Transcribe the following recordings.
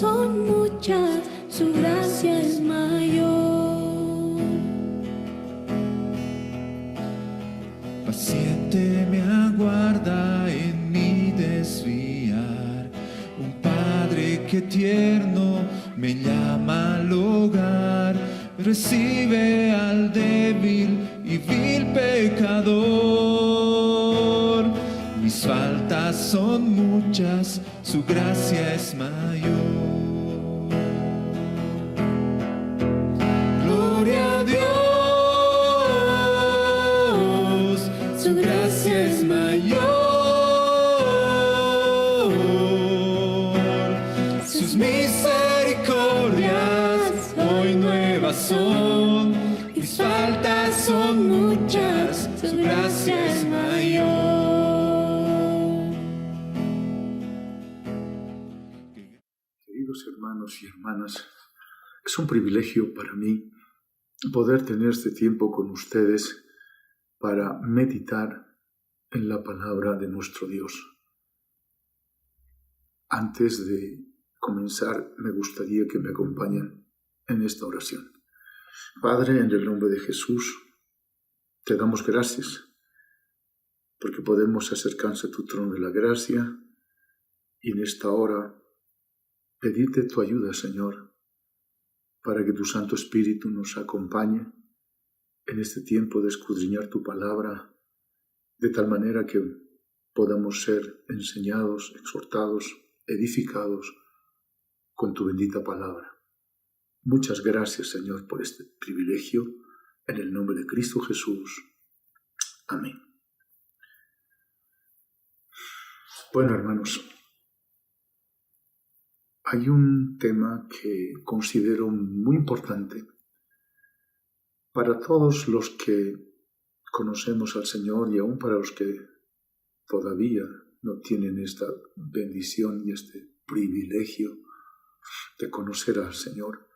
son muchas, su gracia es mayor. Paciente me aguarda en mi desviar, un Padre que tierno me llama al hogar, recibe al débil y vil pecador. Mis faltas son muchas, su gracia es mayor. Gloria a Dios, su gracia es mayor. Sus misericordias hoy nuevas son. Mis faltas son muchas, su gracia es mayor. Queridos hermanos y hermanas, es un privilegio para mí poder tener este tiempo con ustedes para meditar en la palabra de nuestro Dios. Antes de comenzar, me gustaría que me acompañen en esta oración. Padre, en el nombre de Jesús, te damos gracias porque podemos acercarnos a tu trono de la gracia y en esta hora pedirte tu ayuda, Señor, para que tu Santo Espíritu nos acompañe en este tiempo de escudriñar tu palabra, de tal manera que podamos ser enseñados, exhortados, edificados con tu bendita palabra. Muchas gracias, Señor, por este privilegio, en el nombre de Cristo Jesús. Amén. Bueno, hermanos, hay un tema que considero muy importante para todos los que conocemos al Señor y aún para los que todavía no tienen esta bendición y este privilegio de conocer al Señor.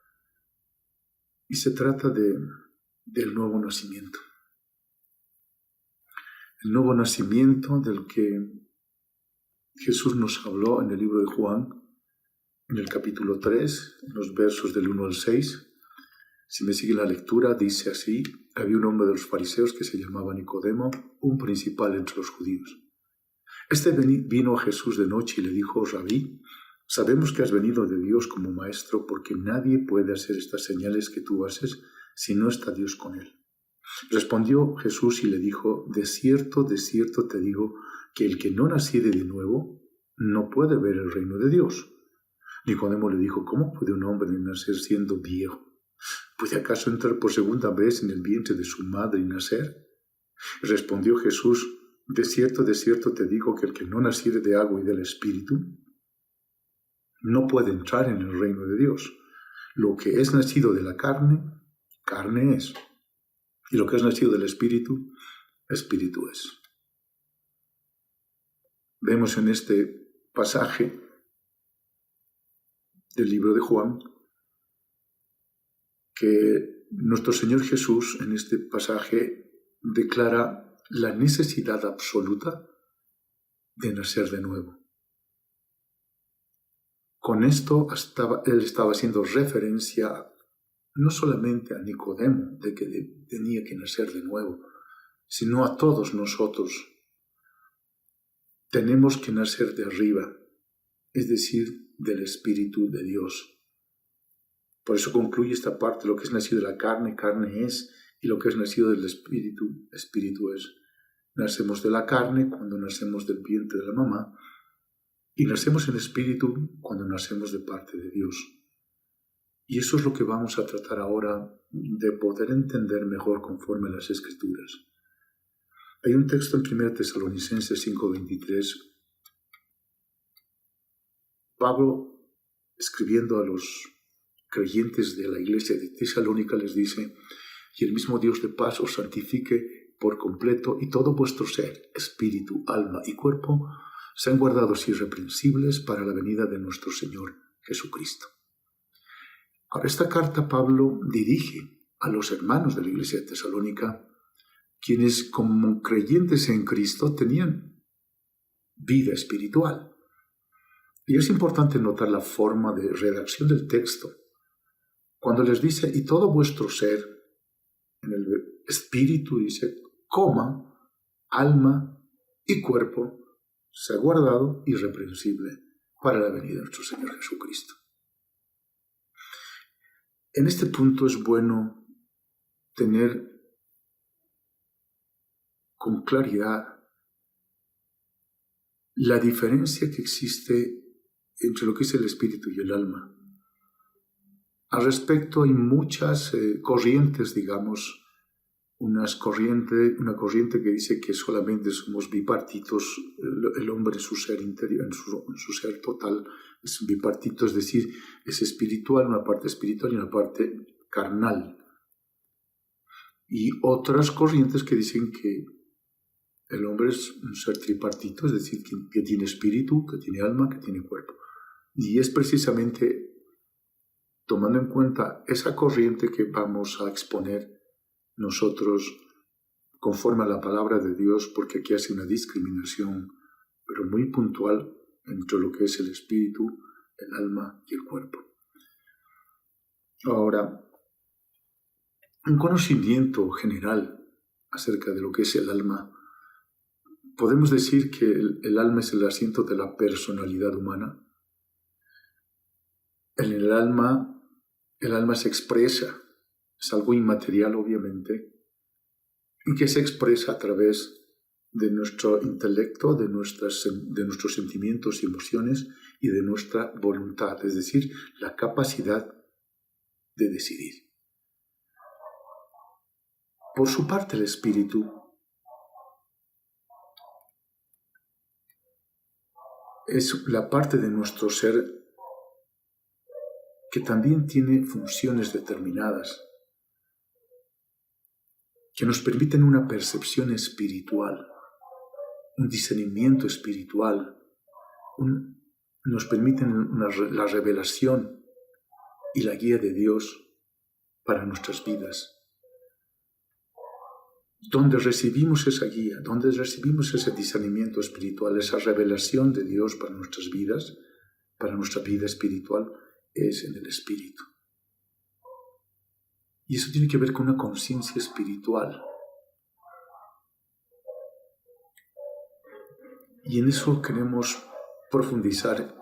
Y se trata del nuevo nacimiento. El nuevo nacimiento del que Jesús nos habló en el libro de Juan, en el capítulo 3, en los versos del 1 al 6. Si me sigue la lectura, dice así: había un hombre de los fariseos que se llamaba Nicodemo, un principal entre los judíos. Este vino a Jesús de noche y le dijo: Rabí, sabemos que has venido de Dios como maestro, porque nadie puede hacer estas señales que tú haces si no está Dios con él. Respondió Jesús y le dijo: de cierto te digo, que el que no naciere de nuevo no puede ver el reino de Dios. Nicodemo le dijo: ¿cómo puede un hombre nacer siendo viejo? ¿Puede acaso entrar por segunda vez en el vientre de su madre y nacer? Respondió Jesús: de cierto te digo, que el que no naciere de agua y del Espíritu no puede entrar en el reino de Dios. Lo que es nacido de la carne, carne es. Y lo que es nacido del Espíritu, Espíritu es. Vemos en este pasaje del libro de Juan que nuestro Señor Jesús en este pasaje declara la necesidad absoluta de nacer de nuevo. Con esto él estaba haciendo referencia no solamente a Nicodemo, de que tenía que nacer de nuevo, sino a todos nosotros. Tenemos que nacer de arriba, es decir, del Espíritu de Dios. Por eso concluye esta parte: lo que es nacido de la carne, carne es, y lo que es nacido del Espíritu, Espíritu es. Nacemos de la carne cuando nacemos del vientre de la mamá, y nacemos en Espíritu cuando nacemos de parte de Dios. Y eso es lo que vamos a tratar ahora de poder entender mejor conforme a las Escrituras. Hay un texto en 1 Tesalonicenses 5:23. Pablo, escribiendo a los creyentes de la iglesia de Tesalónica, les dice: y el mismo Dios de paz os santifique por completo, y todo vuestro ser, espíritu, alma y cuerpo, sean guardados irreprensibles para la venida de nuestro Señor Jesucristo. Ahora, esta carta Pablo dirige a los hermanos de la iglesia de Tesalónica, quienes como creyentes en Cristo tenían vida espiritual. Y es importante notar la forma de redacción del texto. Cuando les dice, y todo vuestro ser, en el espíritu dice, coma, alma y cuerpo, sea guardado irreprensible para la venida de nuestro Señor Jesucristo. En este punto es bueno tener con claridad la diferencia que existe entre lo que es el espíritu y el alma. Al respecto hay muchas corrientes, digamos, una corriente que dice que solamente somos bipartitos, el hombre en su ser interior, en su ser total es bipartito, es decir, es espiritual, una parte espiritual y una parte carnal. Y otras corrientes que dicen que el hombre es un ser tripartito, es decir, que tiene espíritu, que tiene alma, que tiene cuerpo. Y es precisamente tomando en cuenta esa corriente que vamos a exponer nosotros conforme a la palabra de Dios, porque aquí hace una discriminación, pero muy puntual, entre lo que es el espíritu, el alma y el cuerpo. Ahora, un conocimiento general acerca de lo que es el alma. Podemos decir que el alma es el asiento de la personalidad humana. En el alma se expresa, es algo inmaterial obviamente, y que se expresa a través de nuestro intelecto, de nuestros sentimientos y emociones y de nuestra voluntad, es decir, la capacidad de decidir. Por su parte, el espíritu es la parte de nuestro ser que también tiene funciones determinadas, que nos permiten una percepción espiritual, un discernimiento espiritual, nos permiten la revelación y la guía de Dios para nuestras vidas. Donde recibimos esa guía, donde recibimos ese discernimiento espiritual, esa revelación de Dios para nuestras vidas, para nuestra vida espiritual, es en el espíritu. Y eso tiene que ver con una conciencia espiritual. Y en eso queremos profundizar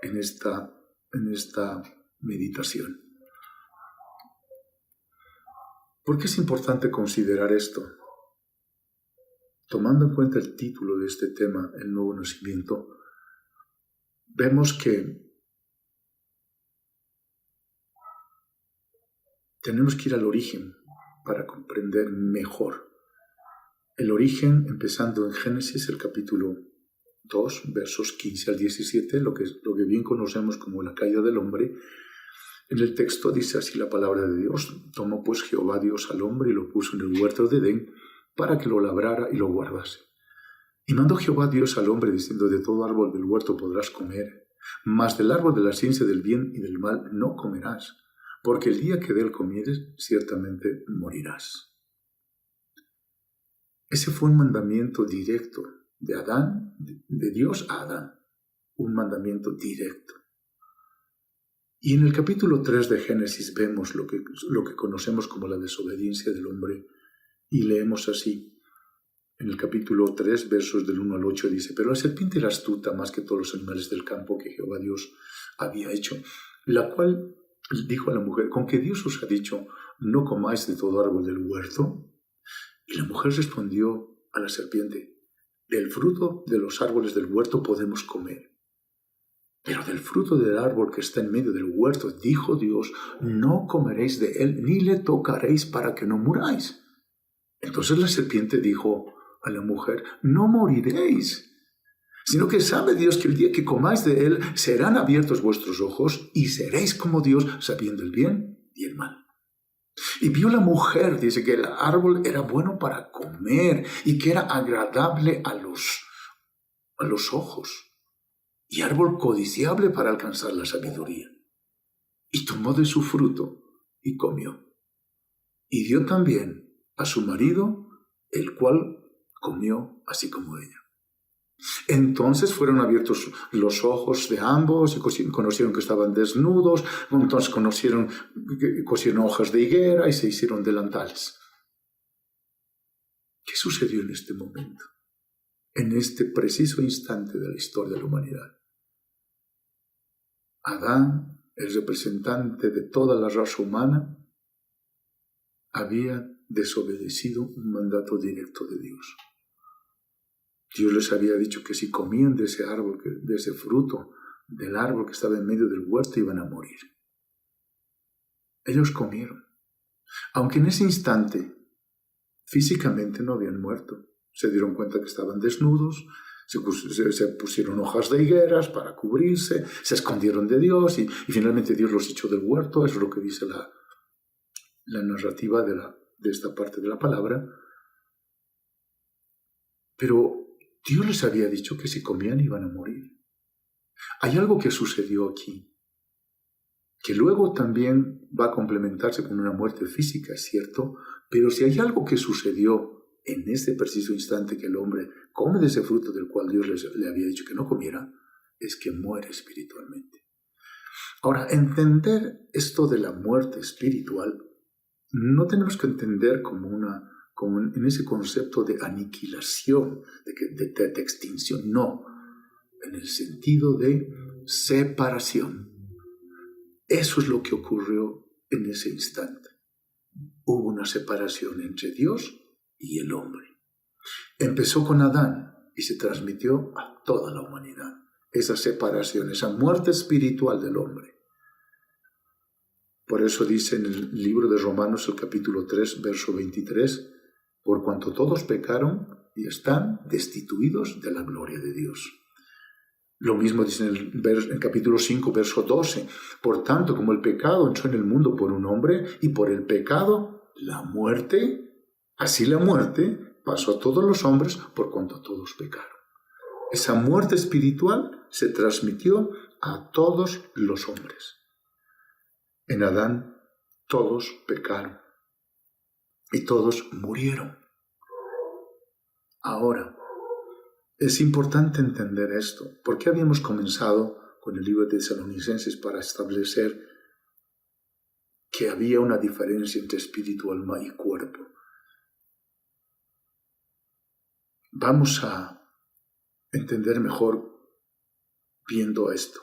en esta meditación. ¿Por qué es importante considerar esto? Tomando en cuenta el título de este tema, el nuevo nacimiento, vemos que tenemos que ir al origen para comprender mejor. El origen, empezando en Génesis, el capítulo 2, versos 15 al 17, lo que bien conocemos como la caída del hombre. En el texto dice así la palabra de Dios: tomó pues Jehová Dios al hombre y lo puso en el huerto de Edén para que lo labrara y lo guardase. Y mandó Jehová Dios al hombre diciendo: de todo árbol del huerto podrás comer, mas del árbol de la ciencia del bien y del mal no comerás, porque el día que de él comieres ciertamente morirás. Ese fue un mandamiento directo de Adán, de Dios a Adán, un mandamiento directo. Y en el capítulo 3 de Génesis vemos lo que conocemos como la desobediencia del hombre, y leemos así. En el capítulo 3, versos del 1 al 8, dice: pero la serpiente era astuta más que todos los animales del campo que Jehová Dios había hecho, la cual dijo a la mujer: ¿con qué Dios os ha dicho, no comáis de todo árbol del huerto? Y la mujer respondió a la serpiente: del fruto de los árboles del huerto podemos comer, pero del fruto del árbol que está en medio del huerto, dijo Dios, no comeréis de él, ni le tocaréis para que no muráis. Entonces la serpiente dijo a la mujer: no moriréis, sino que sabe Dios que el día que comáis de él serán abiertos vuestros ojos y seréis como Dios, sabiendo el bien y el mal. Y vio la mujer, dice, que el árbol era bueno para comer y que era agradable a los ojos, y árbol codiciable para alcanzar la sabiduría. Y tomó de su fruto y comió. Y dio también a su marido, el cual comió así como ella. Entonces fueron abiertos los ojos de ambos y conocieron que estaban desnudos. Entonces cosieron hojas de higuera y se hicieron delantales. ¿Qué sucedió en este momento? En este preciso instante de la historia de la humanidad. Adán, el representante de toda la raza humana, había desobedecido un mandato directo de Dios. Dios les había dicho que si comían de ese árbol, de ese fruto, del árbol que estaba en medio del huerto, iban a morir. Ellos comieron. Aunque en ese instante físicamente no habían muerto. Se dieron cuenta que estaban desnudos, se pusieron hojas de higueras para cubrirse, se escondieron de Dios y finalmente Dios los echó del huerto. Eso es lo que dice la narrativa de esta parte de la palabra. Pero Dios les había dicho que si comían iban a morir. Hay algo que sucedió aquí, que luego también va a complementarse con una muerte física, es cierto, pero si hay algo que sucedió en este preciso instante que el hombre come de ese fruto del cual Dios le había dicho que no comiera, es que muere espiritualmente. Ahora, entender esto de la muerte espiritual, no tenemos que entender como en ese concepto de aniquilación, de extinción, no, en el sentido de separación. Eso es lo que ocurrió en ese instante. Hubo una separación entre Dios y el hombre. Empezó con Adán y se transmitió a toda la humanidad. Esa separación, esa muerte espiritual del hombre. Por eso dice en el libro de Romanos, el capítulo 3, verso 23, por cuanto todos pecaron y están destituidos de la gloria de Dios. Lo mismo dice en el capítulo 5, verso 12. Por tanto, como el pecado entró en el mundo por un hombre, y por el pecado la muerte, así la muerte pasó a todos los hombres por cuanto todos pecaron. Esa muerte espiritual se transmitió a todos los hombres. En Adán todos pecaron y todos murieron. Ahora, es importante entender esto. ¿Por qué habíamos comenzado con el libro de Tesalonicenses para establecer que había una diferencia entre espíritu, alma y cuerpo? Vamos a entender mejor viendo esto.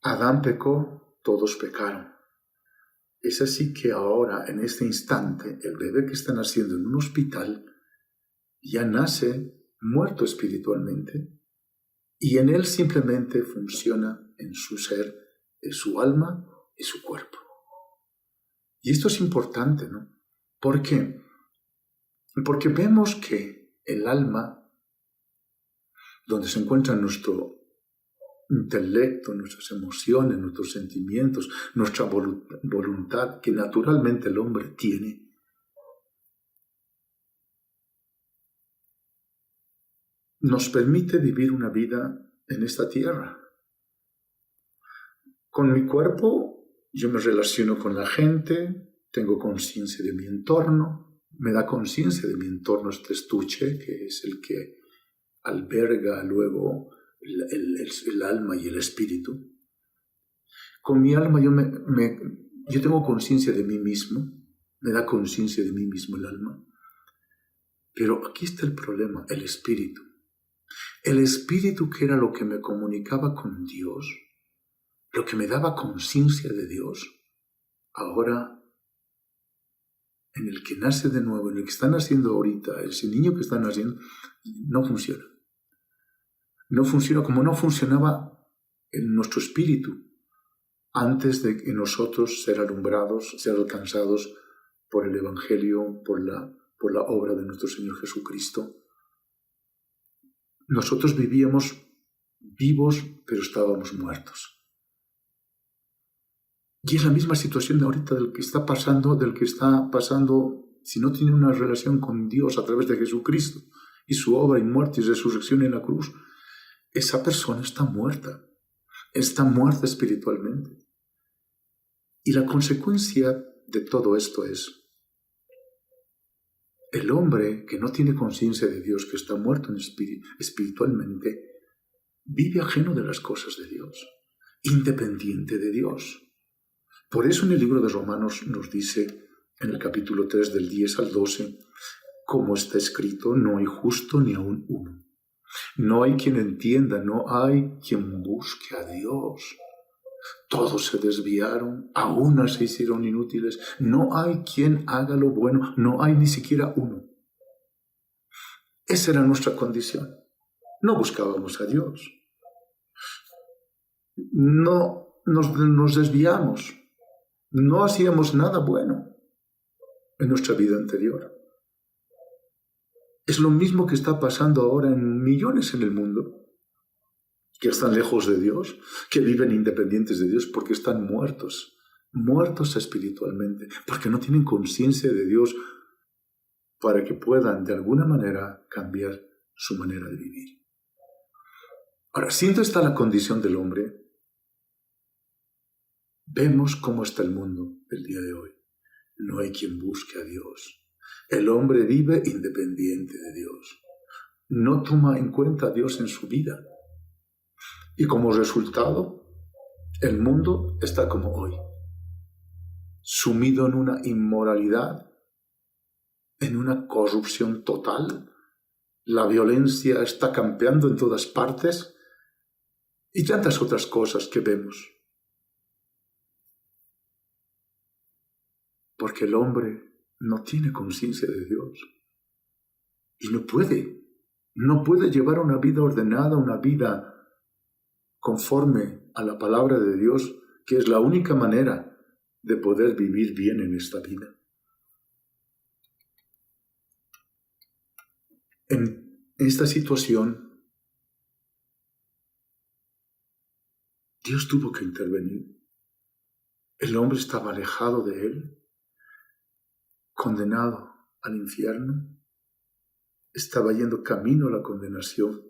Adán pecó, todos pecaron. Es así que ahora, en este instante, el bebé que está naciendo en un hospital ya nace muerto espiritualmente y en él simplemente funciona en su ser, en su alma y su cuerpo. Y esto es importante, ¿no? ¿Por qué? Porque vemos que el alma, donde se encuentra nuestro intelecto, nuestras emociones, nuestros sentimientos, nuestra voluntad, que naturalmente el hombre tiene, nos permite vivir una vida en esta tierra. Con mi cuerpo yo me relaciono con la gente, tengo conciencia de mi entorno, me da conciencia de mi entorno este estuche, que es el que alberga luego el alma y el espíritu. Con mi alma yo tengo conciencia de mí mismo, me da conciencia de mí mismo el alma. Pero aquí está el problema, el espíritu. El espíritu, que era lo que me comunicaba con Dios, lo que me daba conciencia de Dios, ahora en el que nace de nuevo, en el que está naciendo ahorita, ese niño que está naciendo, no funciona. No funciona como no funcionaba en nuestro espíritu antes de que nosotros ser alumbrados, ser alcanzados por el Evangelio, por la obra de nuestro Señor Jesucristo. Nosotros vivíamos vivos, pero estábamos muertos. Y es la misma situación de ahorita del que está pasando, si no tiene una relación con Dios a través de Jesucristo y su obra y muerte y resurrección en la cruz. Esa persona está muerta espiritualmente. Y la consecuencia de todo esto es el hombre que no tiene conciencia de Dios, que está muerto espiritualmente, vive ajeno de las cosas de Dios, independiente de Dios. Por eso en el libro de Romanos nos dice, en el capítulo 3 del 10 al 12, como está escrito, no hay justo ni aun uno. No hay quien entienda, no hay quien busque a Dios. Todos se desviaron, a una se hicieron inútiles. No hay quien haga lo bueno, no hay ni siquiera uno. Esa era nuestra condición. No buscábamos a Dios. No nos desviamos. No hacíamos nada bueno en nuestra vida anterior. Es lo mismo que está pasando ahora en millones en el mundo, que están lejos de Dios, que viven independientes de Dios porque están muertos espiritualmente, porque no tienen conciencia de Dios para que puedan de alguna manera cambiar su manera de vivir. Ahora, siendo esta la condición del hombre, vemos cómo está el mundo el día de hoy. No hay quien busque a Dios. El hombre vive independiente de Dios. No toma en cuenta a Dios en su vida. Y como resultado, el mundo está como hoy, sumido en una inmoralidad, en una corrupción total. La violencia está campeando en todas partes y tantas otras cosas que vemos. Porque el hombre no tiene conciencia de Dios y no puede llevar una vida ordenada, una vida conforme a la palabra de Dios, que es la única manera de poder vivir bien en esta vida. En esta situación, Dios tuvo que intervenir. El hombre estaba alejado de Él, condenado al infierno, estaba yendo camino a la condenación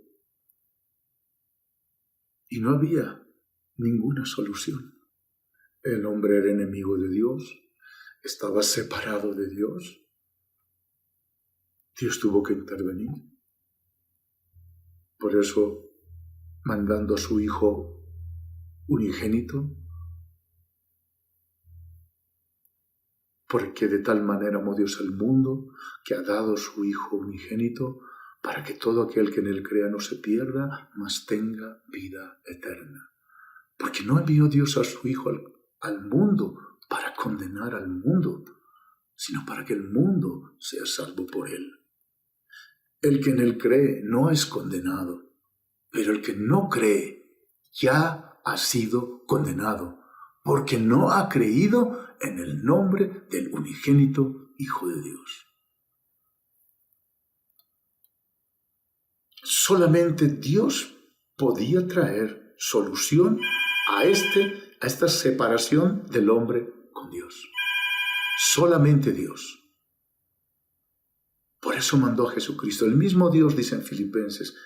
y no había ninguna solución. El hombre era enemigo de Dios, estaba separado de Dios. Dios tuvo que intervenir. Por eso, mandando a su Hijo unigénito, porque de tal manera amó Dios al mundo, que ha dado a su Hijo unigénito, para que todo aquel que en él crea no se pierda, mas tenga vida eterna. Porque no envió Dios a su Hijo al mundo para condenar al mundo, sino para que el mundo sea salvo por él. El que en él cree no es condenado, pero el que no cree ya ha sido condenado, porque no ha creído en el nombre del unigénito Hijo de Dios. Solamente Dios podía traer solución a esta separación del hombre con Dios. Solamente Dios. Por eso mandó a Jesucristo. El mismo Dios, dice en Filipenses,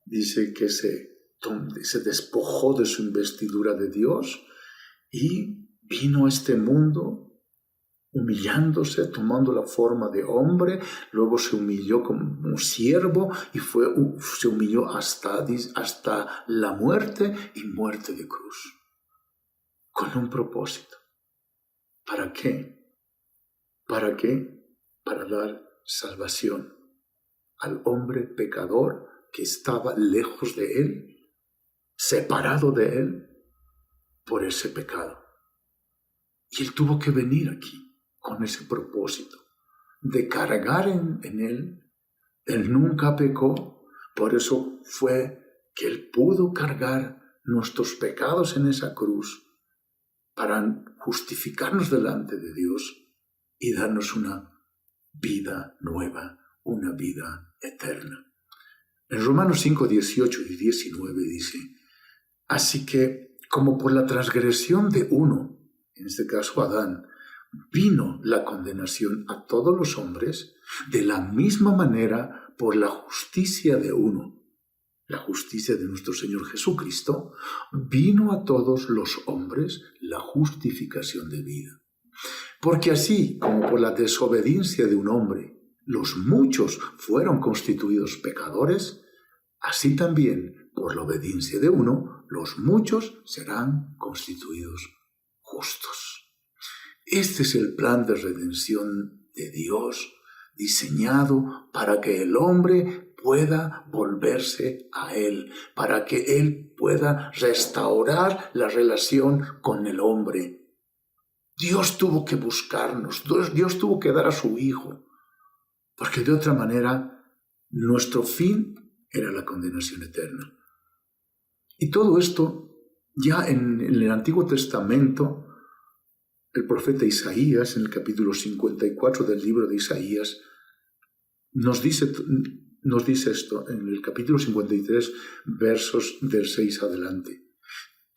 dice que se despojó de su investidura de Dios y vino a este mundo humillándose, tomando la forma de hombre, luego se humilló como un siervo y se humilló hasta la muerte y muerte de cruz. Con un propósito. ¿Para qué? ¿Para qué? Para dar salvación al hombre pecador que estaba lejos de él, separado de él por ese pecado. Y él tuvo que venir aquí con ese propósito de cargar en él. Él nunca pecó, por eso fue que él pudo cargar nuestros pecados en esa cruz para justificarnos delante de Dios y darnos una vida nueva, una vida eterna. En Romanos 5, 18 y 19 dice: así que, como por la transgresión de uno, en este caso Adán, vino la condenación a todos los hombres, de la misma manera por la justicia de uno, la justicia de nuestro Señor Jesucristo, vino a todos los hombres la justificación de vida. Porque así como por la desobediencia de un hombre los muchos fueron constituidos pecadores, así también, por la obediencia de uno, los muchos serán constituidos justos. Este es el plan de redención de Dios, diseñado para que el hombre pueda volverse a Él, para que Él pueda restaurar la relación con el hombre. Dios tuvo que buscarnos, Dios tuvo que dar a su Hijo, porque de otra manera nuestro fin era la condenación eterna. Y todo esto, ya en el Antiguo Testamento, el profeta Isaías, en el capítulo 54 del libro de Isaías, nos dice esto, en el capítulo 53, versos del 6 adelante.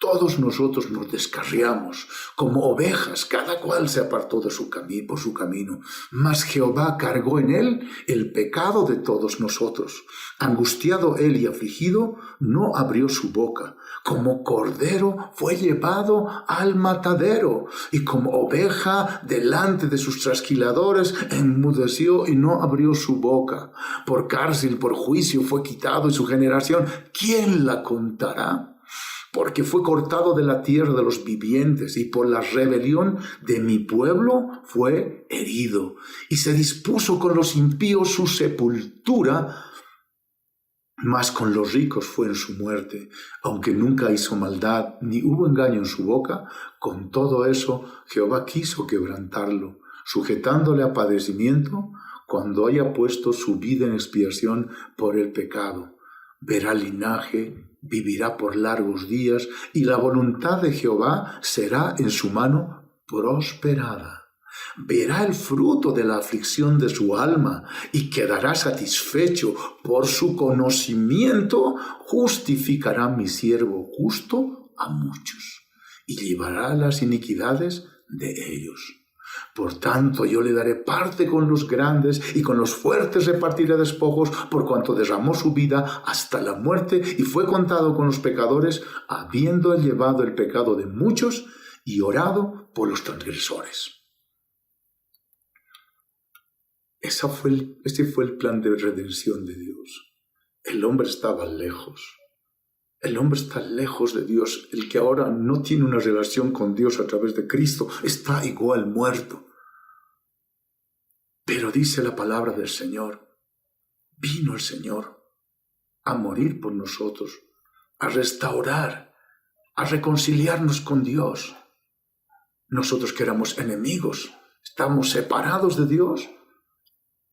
Todos nosotros nos descarriamos como ovejas, cada cual se apartó de por su camino, mas Jehová cargó en él el pecado de todos nosotros. Angustiado él y afligido, no abrió su boca. Como cordero fue llevado al matadero, y como oveja delante de sus trasquiladores enmudeció y no abrió su boca. Por cárcel, por juicio fue quitado, y su generación, ¿quién la contará? Porque fue cortado de la tierra de los vivientes, y por la rebelión de mi pueblo fue herido. Y se dispuso con los impíos su sepultura, mas con los ricos fue en su muerte. Aunque nunca hizo maldad, ni hubo engaño en su boca, con todo eso Jehová quiso quebrantarlo, sujetándole a padecimiento, cuando haya puesto su vida en expiación por el pecado. Verá linaje, vivirá por largos días, y la voluntad de Jehová será en su mano prosperada. Verá el fruto de la aflicción de su alma, y quedará satisfecho. Por su conocimiento justificará mi siervo justo a muchos, y llevará las iniquidades de ellos. Por tanto, yo le daré parte con los grandes, y con los fuertes repartiré despojos, por cuanto derramó su vida hasta la muerte y fue contado con los pecadores, habiendo llevado el pecado de muchos y orado por los transgresores. Este fue el plan de redención de Dios. El hombre estaba lejos. El hombre está lejos de Dios. El que ahora no tiene una relación con Dios a través de Cristo está igual muerto. Pero dice la palabra del Señor, vino el Señor a morir por nosotros, a restaurar, a reconciliarnos con Dios. Nosotros que éramos enemigos, estamos separados de Dios.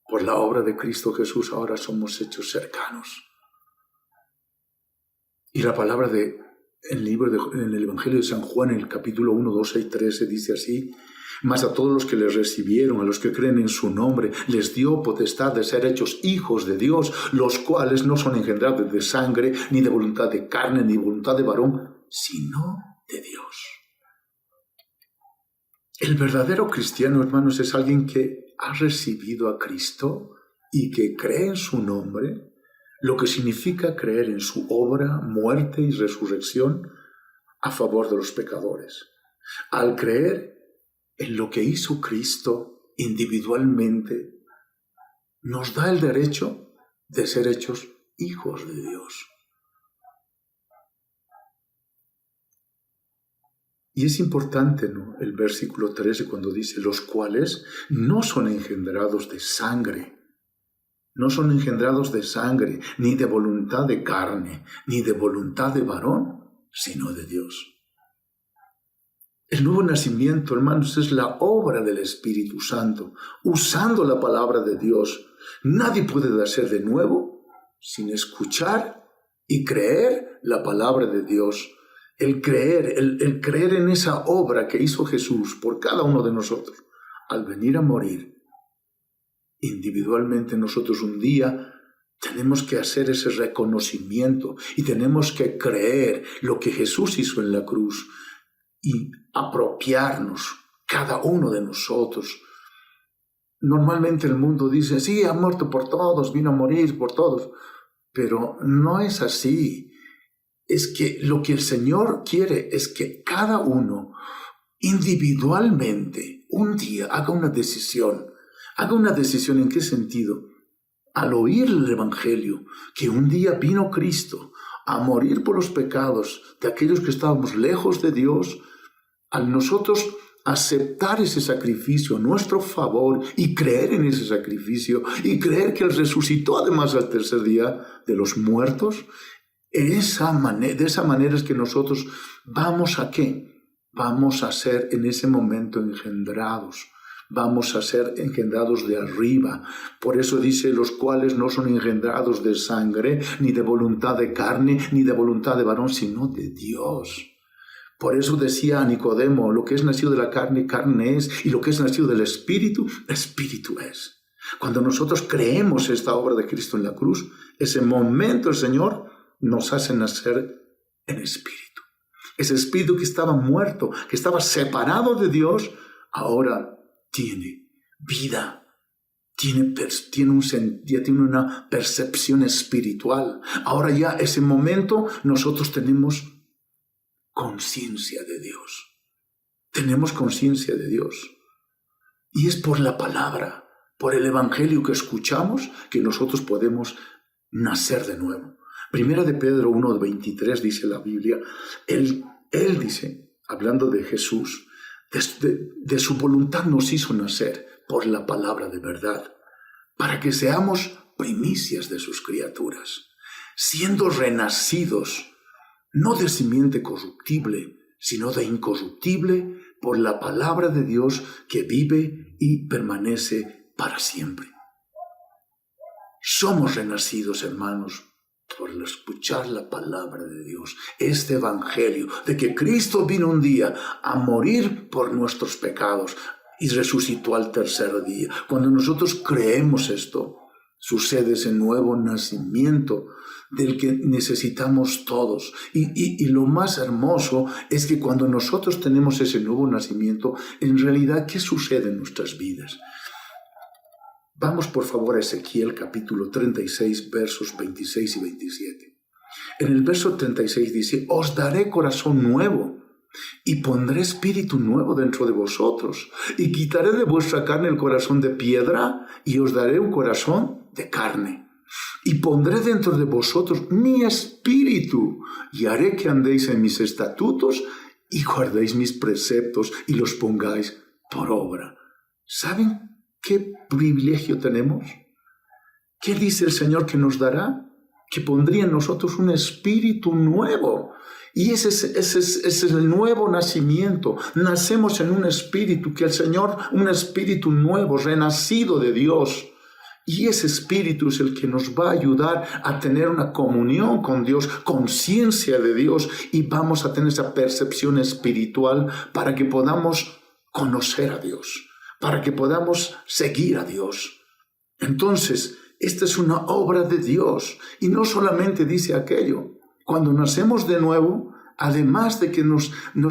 Por la obra de Cristo Jesús ahora somos hechos cercanos. Y la palabra en el Evangelio de San Juan, en el capítulo 1, 12 y 13, dice así: mas a todos los que le recibieron, a los que creen en su nombre, les dio potestad de ser hechos hijos de Dios, los cuales no son engendrados de sangre, ni de voluntad de carne, ni de voluntad de varón, sino de Dios. El verdadero cristiano, hermanos, es alguien que ha recibido a Cristo y que cree en su nombre, lo que significa creer en su obra, muerte y resurrección a favor de los pecadores. Al creer en lo que hizo Cristo individualmente, nos da el derecho de ser hechos hijos de Dios. Y es importante, ¿no?, el versículo 13 cuando dice, los cuales no son engendrados de sangre, no son engendrados de sangre, ni de voluntad de carne, ni de voluntad de varón, sino de Dios. El nuevo nacimiento, hermanos, es la obra del Espíritu Santo, usando la palabra de Dios. Nadie puede nacer de nuevo sin escuchar y creer la palabra de Dios. El creer en esa obra que hizo Jesús por cada uno de nosotros, al venir a morir. Individualmente nosotros un día tenemos que hacer ese reconocimiento y tenemos que creer lo que Jesús hizo en la cruz y apropiarnos, cada uno de nosotros. Normalmente el mundo dice, sí, ha muerto por todos, vino a morir por todos, pero no es así. Es que lo que el Señor quiere es que cada uno individualmente un día haga una decisión. Haga una decisión. ¿En qué sentido? Al oír el Evangelio, que un día vino Cristo a morir por los pecados de aquellos que estábamos lejos de Dios, al nosotros aceptar ese sacrificio a nuestro favor y creer en ese sacrificio y creer que Él resucitó además al tercer día de los muertos, de esa manera es que nosotros vamos a ¿qué? Vamos a ser en ese momento engendrados. Vamos a ser engendrados de arriba. Por eso dice, los cuales no son engendrados de sangre, ni de voluntad de carne, ni de voluntad de varón, sino de Dios. Por eso decía a Nicodemo, lo que es nacido de la carne, carne es, y lo que es nacido del Espíritu, Espíritu es. Cuando nosotros creemos esta obra de Cristo en la cruz, ese momento el Señor nos hace nacer en Espíritu. Ese Espíritu que estaba muerto, que estaba separado de Dios, ahora tiene vida, tiene una percepción espiritual. Ahora ya ese momento nosotros tenemos conciencia de Dios. Tenemos conciencia de Dios. Y es por la palabra, por el Evangelio que escuchamos, que nosotros podemos nacer de nuevo. Primera de Pedro 1:23 dice la Biblia, él dice, hablando de Jesús, de su voluntad nos hizo nacer por la palabra de verdad, para que seamos primicias de sus criaturas, siendo renacidos, no de simiente corruptible, sino de incorruptible, por la palabra de Dios que vive y permanece para siempre. Somos renacidos, hermanos, por escuchar la palabra de Dios, este evangelio de que Cristo vino un día a morir por nuestros pecados y resucitó al tercer día. Cuando nosotros creemos esto, sucede ese nuevo nacimiento del que necesitamos todos. Y lo más hermoso es que cuando nosotros tenemos ese nuevo nacimiento, en realidad, ¿qué sucede en nuestras vidas? Vamos por favor a Ezequiel capítulo 36, versos 26 y 27. En el verso 36 dice, os daré corazón nuevo y pondré espíritu nuevo dentro de vosotros y quitaré de vuestra carne el corazón de piedra y os daré un corazón de carne. Y pondré dentro de vosotros mi espíritu y haré que andéis en mis estatutos y guardéis mis preceptos y los pongáis por obra. ¿Saben qué privilegio tenemos? ¿Qué dice el Señor que nos dará? Que pondría en nosotros un espíritu nuevo. Y ese es el nuevo nacimiento. Nacemos en un espíritu, que el Señor, un espíritu nuevo, renacido de Dios. Y ese espíritu es el que nos va a ayudar a tener una comunión con Dios, conciencia de Dios, y vamos a tener esa percepción espiritual para que podamos conocer a Dios, para que podamos seguir a Dios. Entonces, esta es una obra de Dios. Y no solamente dice aquello. Cuando nacemos de nuevo, además de que nos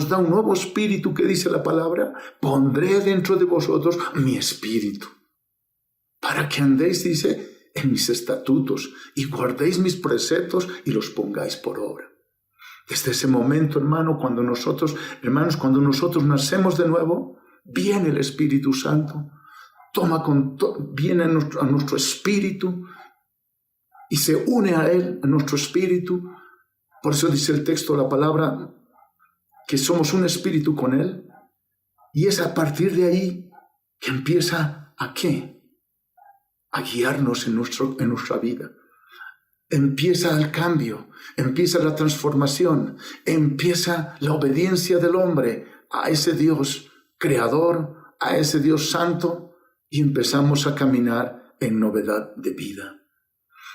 da un nuevo espíritu, que dice la palabra, pondré dentro de vosotros mi espíritu, para que andéis, dice, en mis estatutos y guardéis mis preceptos y los pongáis por obra. Desde ese momento, cuando nosotros nacemos de nuevo, viene el Espíritu Santo, viene a nuestro espíritu y se une a Él, a nuestro espíritu. Por eso dice el texto, la palabra, que somos un espíritu con Él. Y es a partir de ahí que empieza ¿a qué? A guiarnos en nuestra vida. Empieza el cambio, empieza la transformación, empieza la obediencia del hombre a ese Dios creador, a ese Dios santo, y empezamos a caminar en novedad de vida.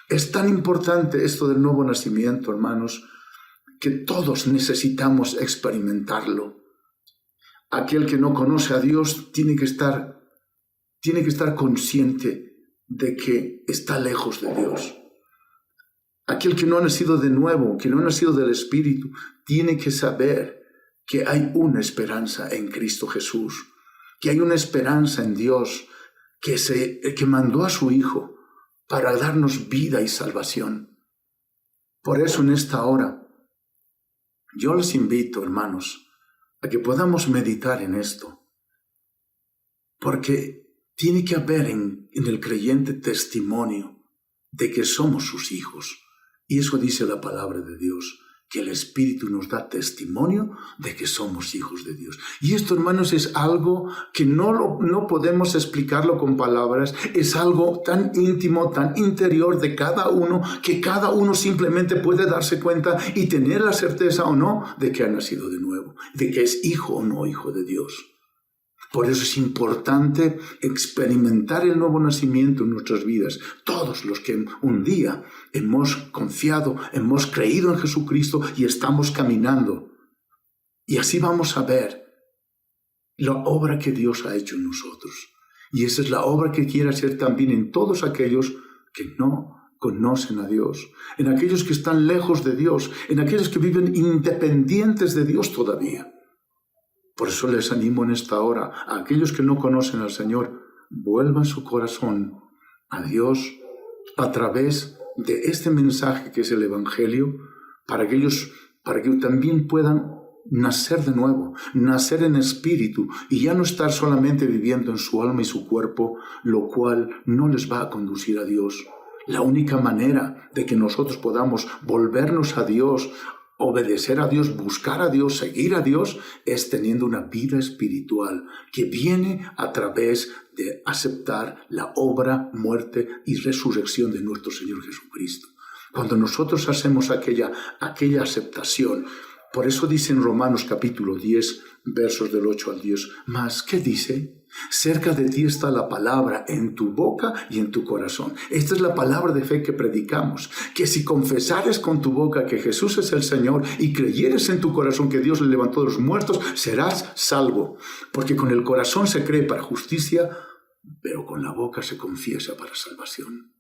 Es tan importante esto del nuevo nacimiento, hermanos, que todos necesitamos experimentarlo. Aquel que no conoce a Dios tiene que estar consciente de que está lejos de Dios. Aquel que no ha nacido de nuevo, que no ha nacido del Espíritu, tiene que saber que hay una esperanza en Cristo Jesús, que hay una esperanza en Dios, que mandó a su Hijo para darnos vida y salvación. Por eso en esta hora, yo les invito, hermanos, a que podamos meditar en esto, porque Tiene que haber en el creyente testimonio de que somos sus hijos. Y eso dice la palabra de Dios, que el Espíritu nos da testimonio de que somos hijos de Dios. Y esto, hermanos, es algo que no podemos explicarlo con palabras. Es algo tan íntimo, tan interior de cada uno, que cada uno simplemente puede darse cuenta y tener la certeza o no de que ha nacido de nuevo, de que es hijo o no hijo de Dios. Por eso es importante experimentar el nuevo nacimiento en nuestras vidas. Todos los que un día hemos confiado, hemos creído en Jesucristo y estamos caminando. Y así vamos a ver la obra que Dios ha hecho en nosotros. Y esa es la obra que quiere hacer también en todos aquellos que no conocen a Dios, en aquellos que están lejos de Dios, en aquellos que viven independientes de Dios todavía. Por eso les animo en esta hora a aquellos que no conocen al Señor, vuelvan su corazón a Dios a través de este mensaje que es el Evangelio, para que también puedan nacer de nuevo, nacer en espíritu y ya no estar solamente viviendo en su alma y su cuerpo, lo cual no les va a conducir a Dios. La única manera de que nosotros podamos volvernos a Dios, obedecer a Dios, buscar a Dios, seguir a Dios, es teniendo una vida espiritual que viene a través de aceptar la obra, muerte y resurrección de nuestro Señor Jesucristo. Cuando nosotros hacemos aquella aceptación, por eso dice en Romanos capítulo 10, versos del 8 al 10, ¿más qué dice? Cerca de ti está la palabra en tu boca y en tu corazón. Esta es la palabra de fe que predicamos, que si confesares con tu boca que Jesús es el Señor y creyeres en tu corazón que Dios le levantó de los muertos, serás salvo. Porque con el corazón se cree para justicia, pero con la boca se confiesa para salvación.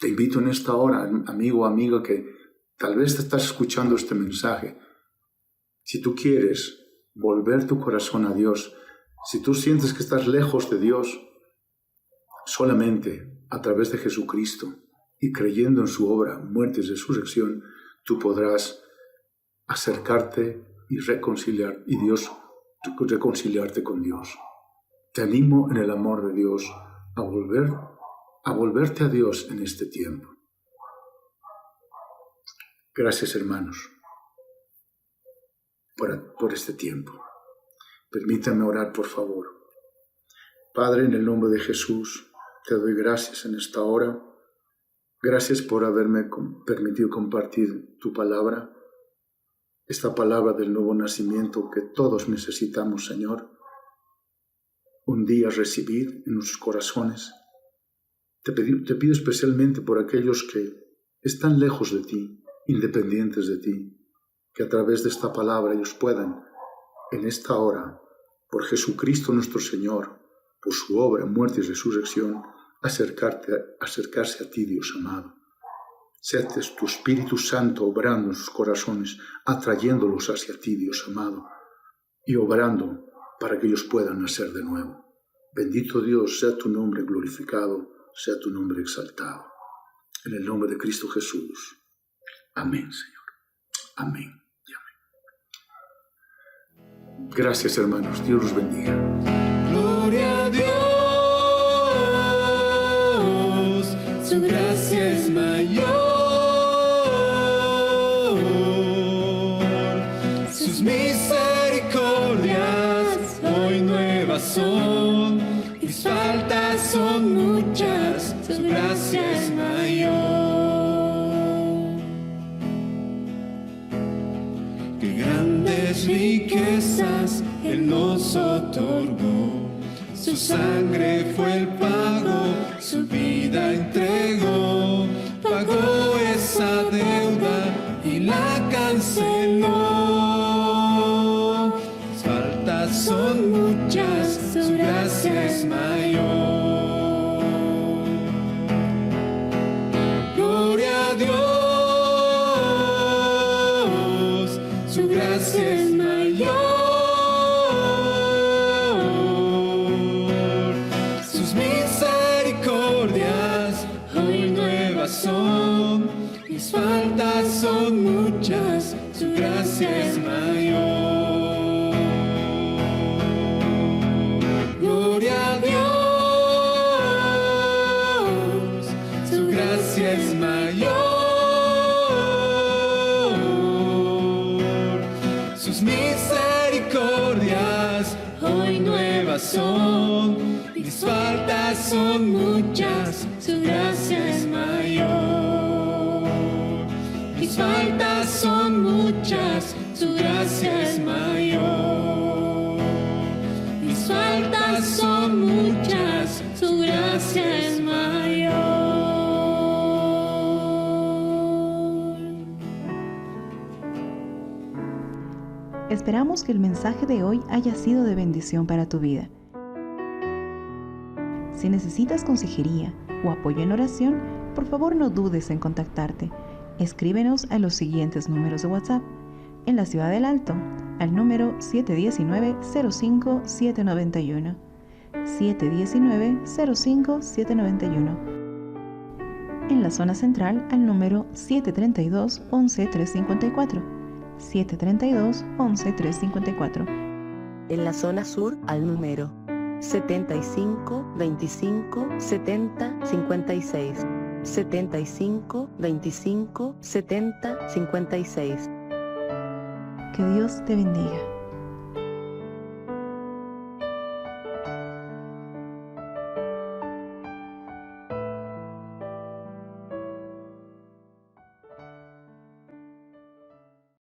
Te invito en esta hora, amigo o amiga, que tal vez te estás escuchando este mensaje. Si tú quieres volver tu corazón a Dios, si tú sientes que estás lejos de Dios, solamente a través de Jesucristo y creyendo en su obra, muerte y resurrección, tú podrás acercarte y reconciliarte con Dios. Te animo en el amor de Dios a volverte a Dios en este tiempo. Gracias, hermanos, por este tiempo. Permítame orar, por favor. Padre, en el nombre de Jesús, te doy gracias en esta hora. Gracias por haberme permitido compartir tu palabra, esta palabra del nuevo nacimiento que todos necesitamos, Señor, un día recibir en nuestros corazones. Te pido especialmente por aquellos que están lejos de ti, independientes de ti, que a través de esta palabra ellos puedan, en esta hora, por Jesucristo nuestro Señor, por su obra, muerte y resurrección, acercarse a ti, Dios amado. Sea tu Espíritu Santo obrando en sus corazones, atrayéndolos hacia ti, Dios amado, y obrando para que ellos puedan nacer de nuevo. Bendito Dios, sea tu nombre glorificado, sea tu nombre exaltado. En el nombre de Cristo Jesús. Amén, Señor. Amén. Gracias, hermanos. Dios los bendiga. Gloria a Dios, su gracia es mayor, sus misericordias hoy nuevas son, mis faltas son muchas, su gracia es mayor. Qué grandes riquezas Él nos otorgó, su sangre fue el pago, su vida entregó, pagó esa deuda y la canceló. Sus faltas son muchas, su gracia es mayor. Gloria a Dios, su gracia es mayor. Sus misericordias hoy nuevas son, mis faltas son muchas, su gracia es mayor. Gloria a Dios. nuevas son, mis faltas son muchas, su gracia es mayor. Mis faltas son muchas, su gracia es mayor. Mis faltas son muchas, su gracia es mayor. Esperamos que el mensaje de hoy haya sido de bendición para tu vida. Si necesitas consejería o apoyo en oración, por favor no dudes en contactarte. Escríbenos a los siguientes números de WhatsApp. En la Ciudad del Alto, al número 719-05-791. 719-05-791. En la zona central, al número 732-11-354. 732-11-354. En la zona sur, al número 75 25 70 56. 75 25 70 56. Que Dios te bendiga.